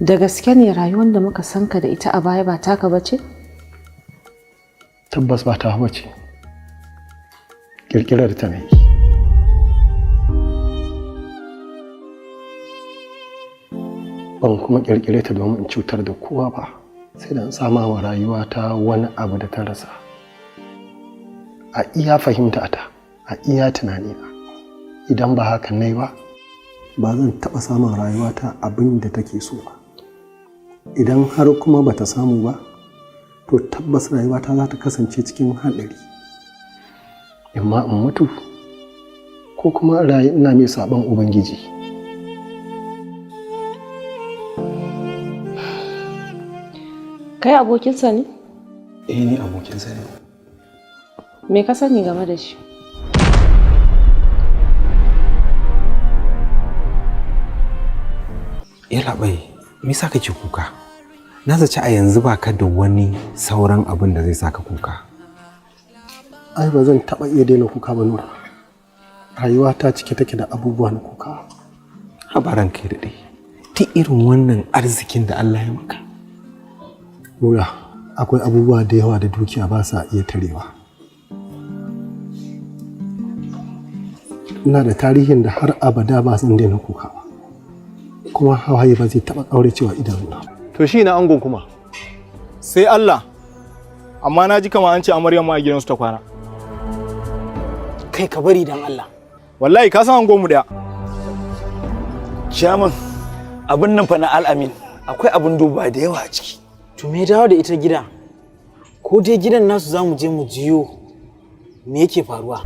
Da gaske ne rayuwar da muka san ka da ita a baya ba taka bace? Tabbas ba ta bace. Kirkirar ta ne. Ban kuma kirkire ta domin in cutar da kowa ba, sai da in sama wa rayuwata wani abu da ta rasa. A iya fahimta ta, a iya tunani na. Idan ba hakan ne ba, ba zan taɓa samun rayuwata abin da take so ba. Idan har kuma bata samu ba, to tabbas rayuwata za ta kasance cikin haɗari. Imma in mutu, ko kuma rayu ina mai saɓon Ubangiji. Kai abokinsa ne? Ni abokinsa ne. Me ka sani game da shi? Yallaɓai, me yasa kake kuka? Na zaci a yanzu baka da wani sauran abin da zai saka kuka. Ai ba zan taɓa iya daina kuka ba Nura. Rayuwa ta cike take da abubuwa na kuka. Habaran kai daɗe. Ta irin wannan arzikin da Allah ya maka. Nura, akwai abubuwa da yawa da dukiya ba sa iya tarewa. Ina da tarihin da har abada ba zan daina kuka ba. Kuma hawaye ba zai taɓa ƙauracewa idanuna. To shi na angon kuma. Sai Allah. Amma na ji kama an ce amaryar ma a gidansu ta kwana. Kai ka bari dan Allah. Wallahi ka san angon mu da. Shaman abin nan fa na al'amin akwai abin duba da yawa a ciki. To me dawo da ita gida? Ko dai gidan nasu zamu je mu jiyo me yake faruwa?